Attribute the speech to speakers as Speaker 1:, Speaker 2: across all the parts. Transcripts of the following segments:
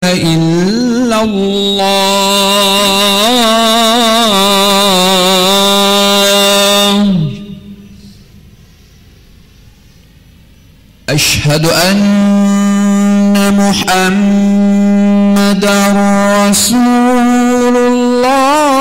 Speaker 1: إلا الله أشهد أن محمدا رسول الله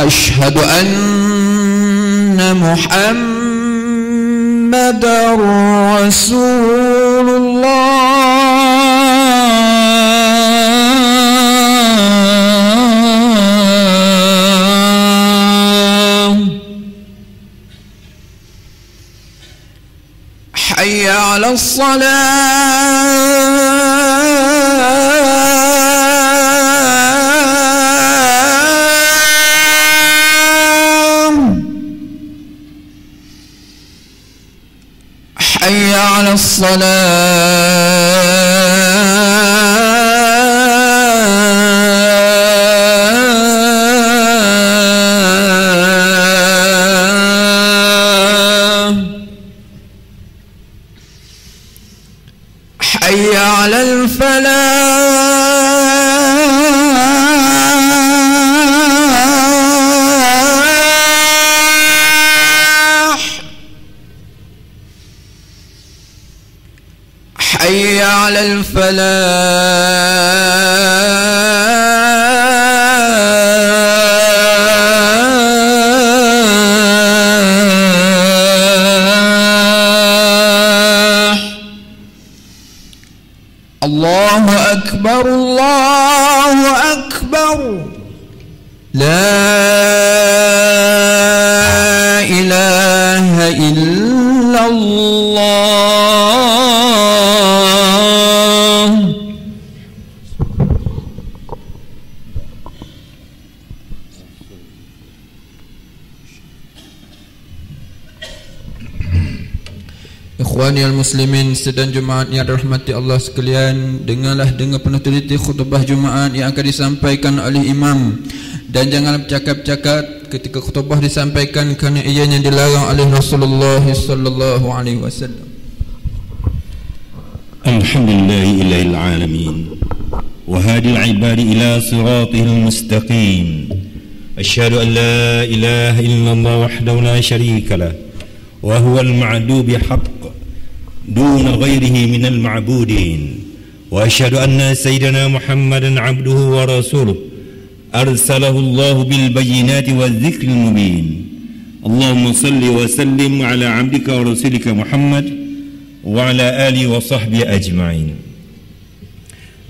Speaker 1: أشهد أن محمدا رسول الله حي على حي على الصلاة حي على الفلاح حي على الفلاح الله أكبر الله أكبر لا إله إلا الله Ikhwani al-muslimin sedang Jumaat yang dirahmati Allah sekalian, dengarlah dengan penuh teliti khutbah Jumaat yang akan disampaikan oleh imam, dan janganlah bercakap-cakap ketika khutbah disampaikan kerana ianya dilarang oleh Rasulullah sallallahu alaihi wasallam.
Speaker 2: Alhamdulillahil alamin wa hadil ibadi ila siratil mustaqim. Asyhadu an la ilaha illallah wahdahu la syarika lah wa huwal ma'du bihaqq دون غيره من المعبودين وأشهد أن سيدنا محمدا عبده ورسوله أرسله الله بالبينات والذكر المبين اللهم صل وسلم على عبدك ورسولك محمد وعلى آله وصحبه أجمعين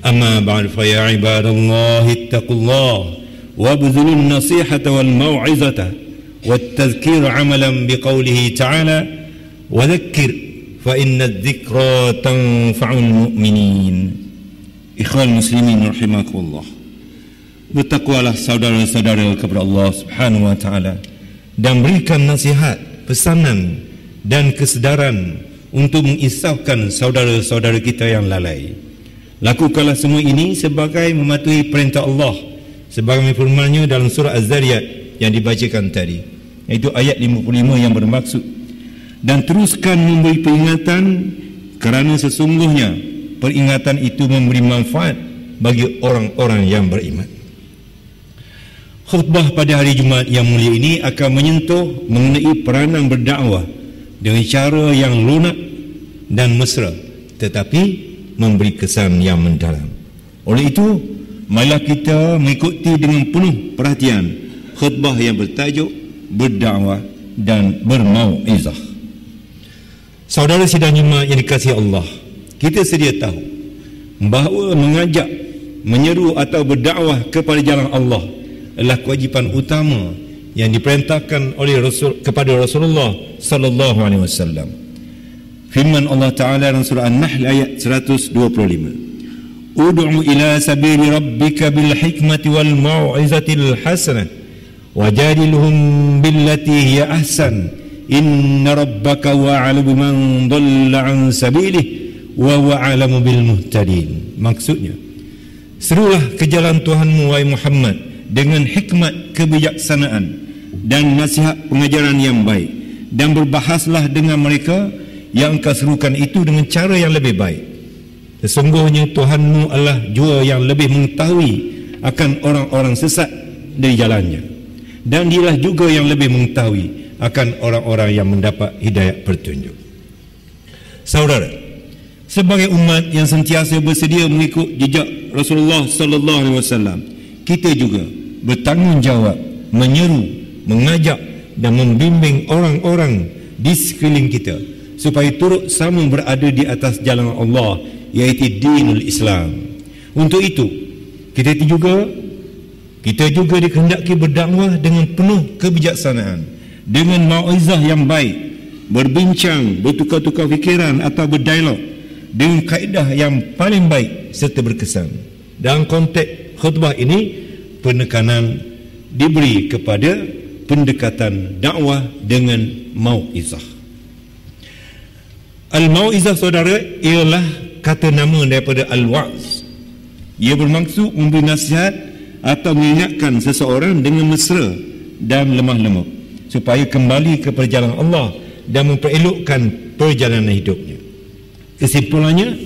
Speaker 2: أما بعد فيا عباد الله اتقوا الله وابذلوا النصيحة والموعظة والتذكير عملا بقوله تعالى وذكر فإن الذكرى تنفع المؤمنين. Ikhwan muslimin rahimakumullah, bertakwalah saudara-saudara kepada Allah Subhanahu wa taala dan berikan nasihat, pesanan dan kesedaran untuk mengisahkan saudara-saudara kita yang lalai. Lakukanlah semua ini sebagai mematuhi perintah Allah sebagaimana firman-Nya dalam surah Az-Zariyat yang dibacakan tadi, iaitu ayat 55 yang bermaksud, dan teruskan memberi peringatan kerana sesungguhnya peringatan itu memberi manfaat bagi orang-orang yang beriman. Khutbah pada hari Jumaat yang mulia ini akan menyentuh mengenai peranan berdakwah dengan cara yang lunak dan mesra, tetapi memberi kesan yang mendalam. Oleh itu, marilah kita mengikuti dengan penuh perhatian khutbah yang bertajuk berdakwah dan bermau'izah. Saudara sidang Jumaat yang dikasihi Allah, kita sedia tahu bahawa mengajak, menyeru atau berdakwah kepada jalan Allah adalah kewajipan utama yang diperintahkan oleh kepada Rasulullah sallallahu alaihi wasallam. Firman Allah Taala dalam surah An-Nahl ayat 125, Ud'u ila sabili rabbika bil hikmati wal mau'izatil hasanah wajadilhum billati hiya ahsan inna rabbaka wa'alamu biman dhalla an sabilih wa wa'alamu bil muhtadin. Maksudnya, serulah ke jalan Tuhanmu wahai Muhammad dengan hikmat kebijaksanaan dan nasihat pengajaran yang baik, dan berbahaslah dengan mereka yang engkau serukan itu dengan cara yang lebih baik. Sesungguhnya Tuhanmu adalah jua yang lebih mengetahui akan orang-orang sesat dari jalannya, dan dialah juga yang lebih mengetahui akan orang-orang yang mendapat hidayah petunjuk. Saudara, sebagai umat yang sentiasa bersedia mengikut jejak Rasulullah sallallahu alaihi wasallam, kita juga bertanggungjawab menyeru, mengajak dan membimbing orang-orang di sekeliling kita supaya turut sama berada di atas jalan Allah, iaitu dinul Islam. Untuk itu, kita juga dikehendaki berdakwah dengan penuh kebijaksanaan, dengan mauizah yang baik, berbincang, bertukar-tukar fikiran atau berdialog dengan kaedah yang paling baik serta berkesan. Dalam konteks khutbah ini, penekanan diberi kepada pendekatan dakwah dengan mauizah. Al-mauizah, saudara, ialah kata nama daripada al-wa'z. Ia bermaksud memberi nasihat atau mengingatkan seseorang dengan mesra dan lemah lembut supaya kembali ke perjalanan Allah dan memperelokkan perjalanan hidupnya. Kesimpulannya,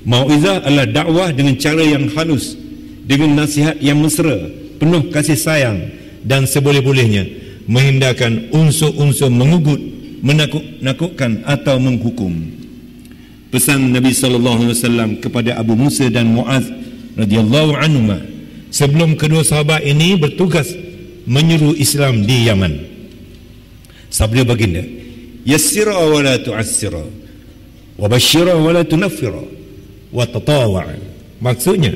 Speaker 2: mauizah adalah dakwah dengan cara yang halus, dengan nasihat yang mesra, penuh kasih sayang, dan seboleh-bolehnya menghindarkan unsur-unsur mengugut, menakut-nakutkan atau menghukum. Pesan Nabi sallallahu alaihi wasallam kepada Abu Musa dan Muaz radhiyallahu anhuma sebelum kedua sahabat ini bertugas menyeru Islam di Yaman. Sabda baginda, yassira wa la tu'assira, wa basyira wa la tunaffira, wa tatawa'. Maksudnya,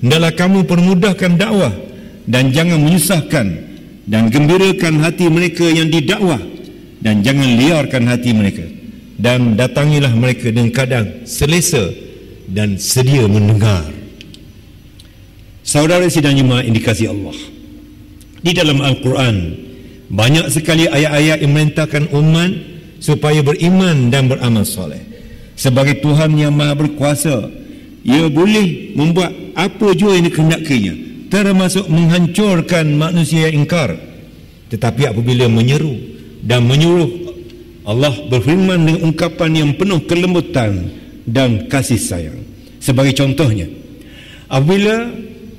Speaker 2: hendaklah kamu permudahkan dakwah dan jangan menyusahkan, dan gembirakan hati mereka yang didakwah dan jangan liarkan hati mereka, dan datangilah mereka dengan keadaan selesa dan sedia mendengar. Saudara sidang jemaah yang dikasihi Allah, di dalam Al-Quran banyak sekali ayat-ayat yang memerintahkan umat supaya beriman dan beramal soleh. Sebagai Tuhan yang Maha Berkuasa, Ia boleh membuat apa jua yang dikehendakinya, termasuk menghancurkan manusia yang ingkar. Tetapi apabila menyeru dan menyuruh, Allah berfirman dengan ungkapan yang penuh kelembutan dan kasih sayang. Sebagai contohnya, apabila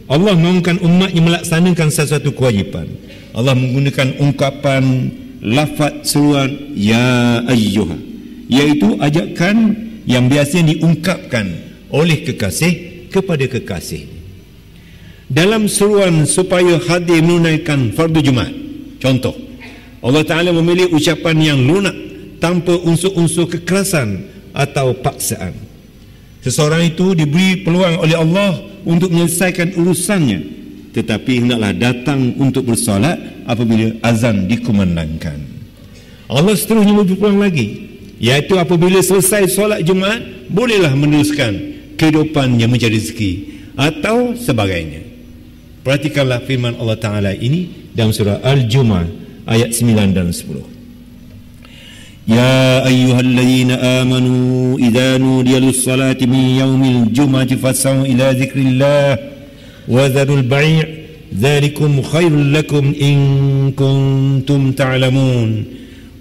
Speaker 2: Allah mengumumkan umatnya melaksanakan sesuatu kewajipan, Allah menggunakan ungkapan lafaz seruan ya ayyuha, iaitu ajakan yang biasanya diungkapkan oleh kekasih kepada kekasih. Dalam seruan supaya hadir menunaikan fardu Jumaat, contoh, Allah Ta'ala memilih ucapan yang lunak tanpa unsur-unsur kekerasan atau paksaan. Seseorang itu diberi peluang oleh Allah untuk menyelesaikan urusannya, tetapi hendaklah datang untuk bersolat apabila azan dikumandangkan. Allah seterusnya memberi peluang lagi, iaitu apabila selesai solat Jumaat, bolehlah meneruskan kehidupan yang mencari rezeki atau sebagainya. Perhatikanlah firman Allah Ta'ala ini dalam surah Al-Jumu'ah ayat 9 dan 10. Ya ayyuhalladzina amanu idza nudiya lis-salati min yaumil jumu'ati fas'au ila dzikrillah wa dzarul bai' dzalikum khairul lakum in kuntum ta'lamun.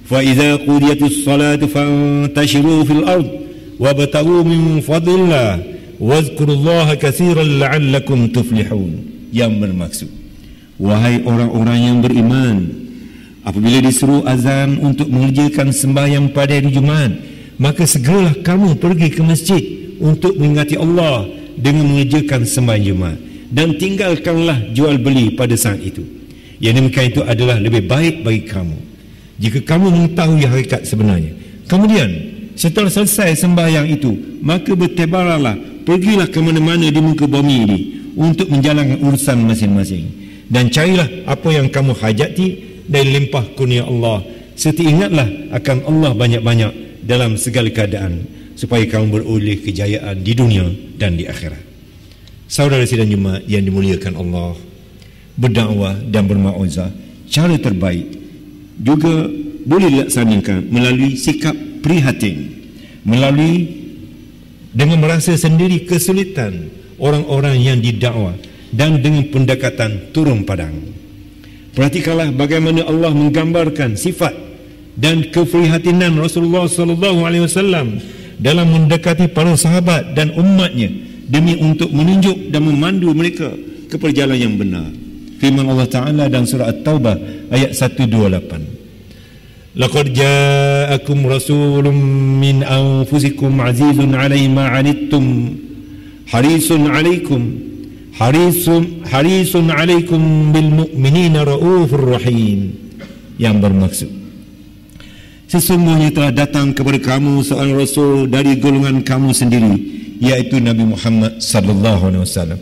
Speaker 2: Fa idza qudiyatis salatu fantashiru fil ard wabtaghu min fadlillah wazkurullaha katsiran la'allakum tuflihun. Yang bermaksud, wahai orang-orang yang beriman, apabila disuruh azan untuk mengerjakan sembahyang pada hari Jumaat, maka segeralah kamu pergi ke masjid untuk mengingati Allah dengan mengerjakan sembahyang Jumaat, dan tinggalkanlah jual beli pada saat itu. Yang demikian itu adalah lebih baik bagi kamu jika kamu mengetahui hakikat sebenarnya. Kemudian setelah selesai sembahyang itu, maka bertebaranlah, pergilah ke mana-mana di muka bumi ini untuk menjalankan urusan masing-masing, dan carilah apa yang kamu hajati dari limpah kurnia Allah, serta ingatlah akan Allah banyak-banyak dalam segala keadaan, supaya kamu beroleh kejayaan di dunia dan di akhirat. Saudara sidang Jumaat yang dimuliakan Allah, berdakwah dan bermauizah cara terbaik juga boleh dilaksanakan melalui sikap prihatin, melalui dengan merasa sendiri kesulitan orang-orang yang didakwah, dan dengan pendekatan turun padang. Perhatikanlah bagaimana Allah menggambarkan sifat dan keprihatinan Rasulullah sallallahu alaihi wasallam dalam mendekati para sahabat dan umatnya demi untuk menunjuk dan memandu mereka kepada jalan yang benar. Firman Allah Ta'ala dalam surah At-Taubah ayat 128. Laqad ja'akum rasulun min anfusikum azizun 'alaihi ma 'anittum harisun 'alaikum bil mu'minina raufur rahim. Yang bermaksud, sesungguhnya telah datang kepada kamu seorang rasul dari golongan kamu sendiri, yaitu Nabi Muhammad sallallahu alaihi wasallam,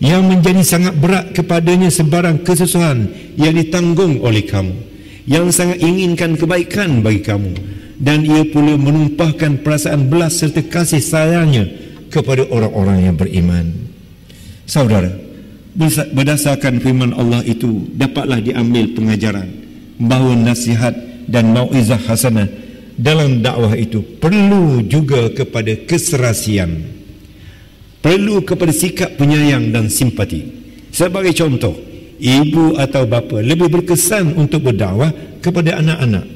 Speaker 2: yang menjadi sangat berat kepadanya sebarang kesusahan yang ditanggung oleh kamu, yang sangat inginkan kebaikan bagi kamu, dan ia pula menumpahkan perasaan belas serta kasih sayangnya kepada orang-orang yang beriman. Saudara, berdasarkan firman Allah itu dapatlah diambil pengajaran bahawa nasihat dan mauizah hasanah dalam dakwah itu perlu juga kepada keserasian, perlu kepada sikap penyayang dan simpati. Sebagai contoh, ibu atau bapa lebih berkesan untuk berdakwah kepada anak-anak,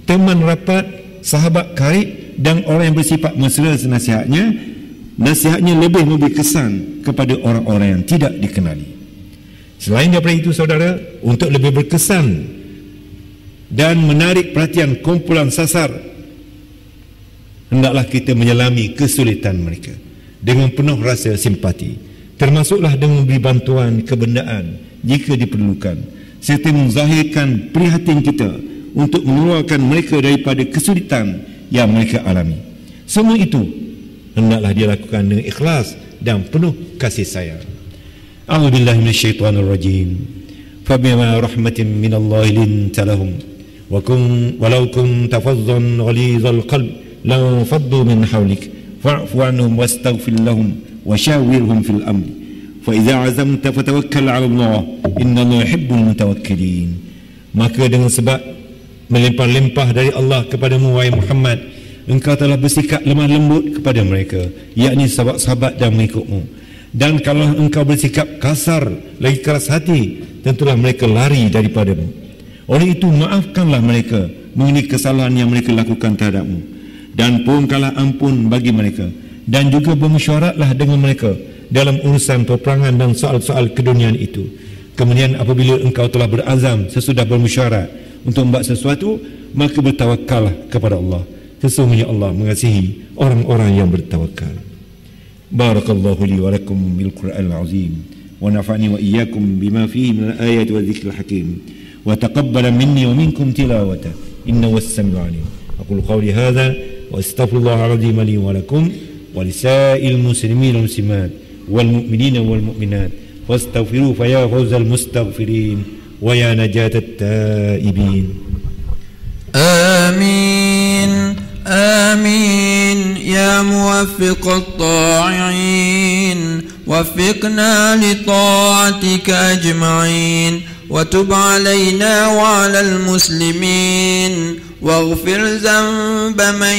Speaker 2: teman rapat, sahabat karib dan orang yang bersifat mesra senasihatnya. Nasihatnya lebih memberi kesan kepada orang-orang yang tidak dikenali. Selain daripada itu, saudara, untuk lebih berkesan dan menarik perhatian kumpulan sasar, hendaklah kita menyelami kesulitan mereka dengan penuh rasa simpati, termasuklah dengan memberi bantuan kebendaan jika diperlukan, serta menzahirkan prihatin kita untuk mengeluarkan mereka daripada kesulitan yang mereka alami. Semua itu hendaklah dia lakukan dengan ikhlas dan penuh kasih sayang. A'udzubillahi minasyaitonir rajim. Fabima rahmatin minallahi linta lahum walau kunta fazzan ghalizal qalb lan faddu min hawlik fa'fu anhum wastaghfir lahum washawirhum fil amr fa idza 'azamta fatawakkal 'ala Allah innallaha yuhibbul mutawakkilin. Maka dengan sebab melimpah-limpah dari Allah kepadamu wahai Muhammad, engkau telah bersikap lemah lembut kepada mereka, yakni sahabat-sahabat dan mengikutmu. Dan kalau engkau bersikap kasar lagi keras hati, tentulah mereka lari daripadamu. Oleh itu maafkanlah mereka mengenai kesalahan yang mereka lakukan terhadapmu, dan mohonkanlah ampun bagi mereka, dan juga bermesyuaratlah dengan mereka dalam urusan peperangan dan soal-soal keduniaan itu. Kemudian apabila engkau telah berazam sesudah bermesyuarat untuk membuat sesuatu, maka bertawakallah kepada Allah. Sesungguhnya Allah mengasihi orang-orang yang bertawakal. Barakallahu li wa lakum bil Qur'anil azim wa nafa'ani wa iyyakum bima fihi min al-ayati wa dhikril hakim wa taqabbala minni wa minkum tilawata innahu was-sami'ul 'alim. Aqulu qawli hadha wa astaghfirullahal azim li wa lakum wa lisa'il muslimin wal muslimat wal mu'minina wal mu'minat fastaghfiruhu fa ya fawzal mustaghfirin wa ya najatat taibin.
Speaker 1: Amin. آمين يا موفق الطاعين وفقنا لطاعتك أجمعين وتب علينا وعلى المسلمين واغفر ذنب من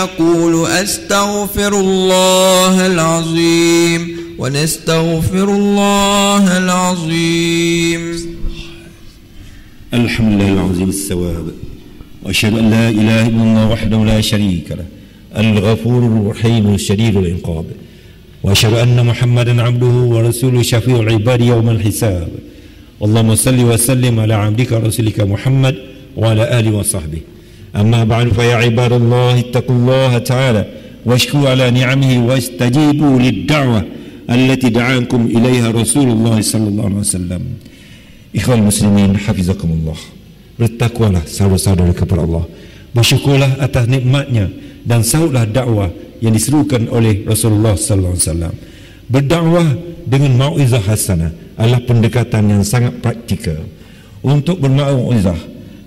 Speaker 1: يقول أستغفر الله العظيم ونستغفر الله العظيم.
Speaker 2: الحمد لله العظيم الثواب وأشهد أن لا إله إلا الله وحده لا شريك له الغفور الرحيم الشديد العقاب وأشهد أن محمدا عبده ورسوله شفيع العباد يوم الحساب. اللهم صل وسلم على عبدك ورسولك محمد وعلى آله وصحبه. أما بعد فيا عباد الله اتقوا الله تعالى واشكروا على نعمه واستجيبوا للدعوة التي دعاكم إليها رسول الله صلى الله عليه وسلم. إخوان المسلمين حفظكم الله. Bertakwalah saudara-saudara kepada Allah, bersyukurlah atas nikmatnya dan sahutlah dakwah yang diserukan oleh Rasulullah sallallahu alaihi wasallam. Berdakwah dengan mauizah hasanah adalah pendekatan yang sangat praktikal. Untuk bermauizah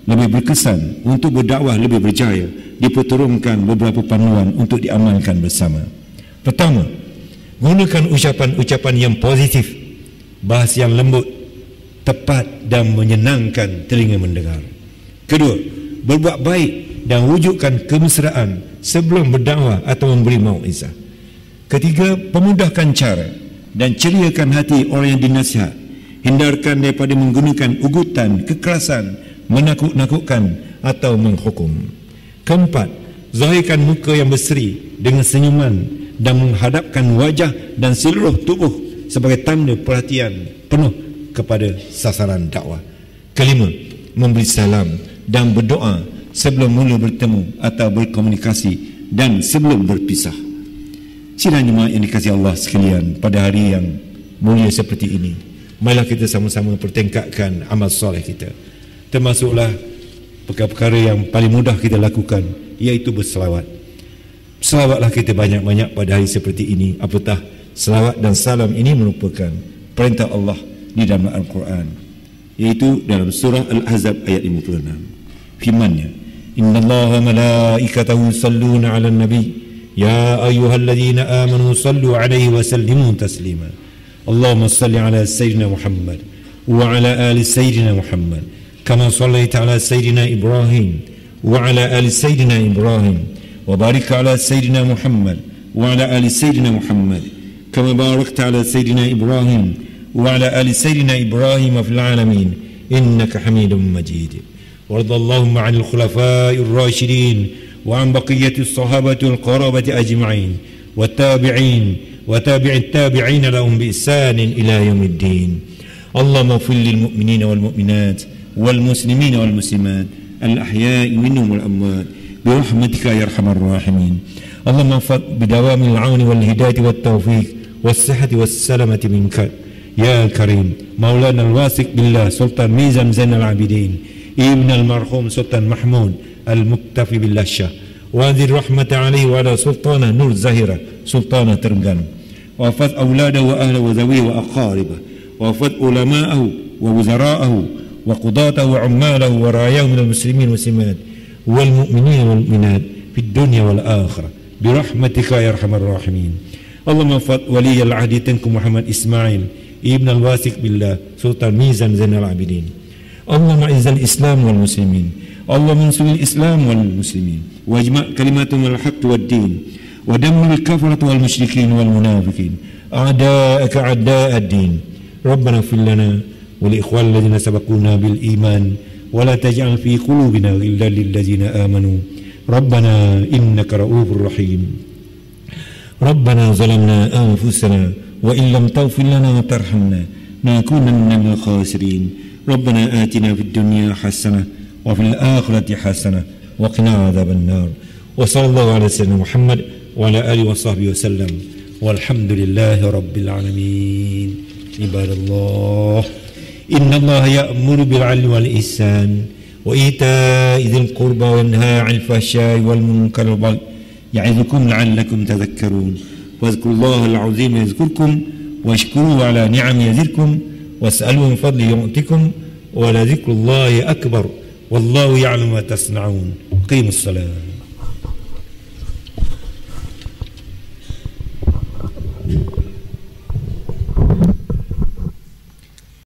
Speaker 2: lebih berkesan, untuk berdakwah lebih berjaya, diperturunkan beberapa panduan untuk diamalkan bersama. Pertama, gunakan ucapan-ucapan yang positif, bahasa yang lembut, tepat dan menyenangkan telinga mendengar. Kedua, berbuat baik dan wujudkan kemesraan sebelum berdakwah atau memberi mauizah. Ketiga, pemudahkan cara dan ceriakan hati orang yang dinasihat Hindarkan daripada menggunakan ugutan, kekerasan, menakut-nakutkan atau menghukum. Keempat, zahirkan muka yang berseri dengan senyuman dan menghadapkan wajah dan seluruh tubuh sebagai tanda perhatian penuh kepada sasaran dakwah. Kelima, memberi salam dan berdoa sebelum mula bertemu atau berkomunikasi dan sebelum berpisah. Sidang jemaah yang dikasihi Allah sekalian, pada hari yang mulia seperti ini, marilah kita sama-sama pertingkatkan amal soleh kita. Termasuklah perkara-perkara yang paling mudah kita lakukan, iaitu berselawat. Selawatlah kita banyak-banyak pada hari seperti ini. Apatah selawat dan salam ini merupakan perintah Allah di dalam Al-Quran, iaitu dalam surah Al-Ahzab ayat 56. Firman-Nya, innallaha malaikatahu yusalluna 'alan nabi ya ayyuhalladzina amanu sallu 'alaihi wa sallimu taslima. Allahumma salli 'ala sayyidina Muhammad wa 'ala ali sayyidina Muhammad kama sallaita 'ala sayyidina Ibrahim wa 'ala ali sayyidina Ibrahim wa barik 'ala sayyidina Muhammad wa 'ala ali sayyidina Muhammad kama barakta 'ala sayyidina Ibrahim wa 'ala ali sayyidina Ibrahim fil 'alamin innaka Hamidum Majid. وارض اللهم عن الخلفاء الراشدين وعن بقية الصحابة والقرابة أجمعين والتابعين وتابع التابعين لهم بإحسان إلى يوم الدين. اللهم اغفر للمؤمنين والمؤمنات والمسلمين والمسلمات الأحياء منهم والأموات برحمتك يا أرحم الراحمين. اللهم اغفر بدوام العون والهداية والتوفيق والصحة والسلامة منك يا كريم. مولانا الواثق بالله سلطان ميزان زين العابدين ابن المرحوم سلطان محمود المكتفي بالله الشاه، وانزل رحمة عليه وعلى سلطانه نور زهرة سلطانه ترنجان، وافد أولاده وأهله وذويه وأقاربه، وافد علماءه ووزراءه وقضاته وعماله ورعاياه من المسلمين والمسلمات والمؤمنين والمؤمنات في الدنيا والآخرة برحمتك يا أرحم الراحمين. اللهم افد ولي العهد تنكم محمد إسماعيل ابن الواثق بالله سلطان ميزان زين العابدين. اللهم اعز الإسلام والمسلمين، اللهم انصر الإسلام والمسلمين واجمع كلماتهم على الحق والدين ودمر الكفرة والمشركين والمنافقين أعداءك أعداء الدين. ربنا اغفر لنا ولإخوان الذين سبقونا بالإيمان ولا تجعل في قلوبنا غلا للذين آمنوا ربنا إنك رؤوف رحيم. ربنا ظلمنا أنفسنا وإن لم تغفر لنا وترحمنا لنكونن من الخاسرين. ربنا آتنا في الدنيا حسنة وفي الآخرة حسنة وقنا عذاب النار. وصلى الله على سيدنا محمد وعلى آله وصحبه وسلم والحمد لله رب العالمين. عباد الله، إن الله يأمر بالعدل والإحسان وإيتاء ذي القربى وينهى عن الفحشاء والمنكر والبغي يعظكم لعلكم تذكرون. واذكروا الله العظيم يذكركم واشكروه على نعمه يزدكم واسألوا من فضله يعطكم ولذكر الله أكبر والله يعلم ما تصنعون. قيموا الصلاة.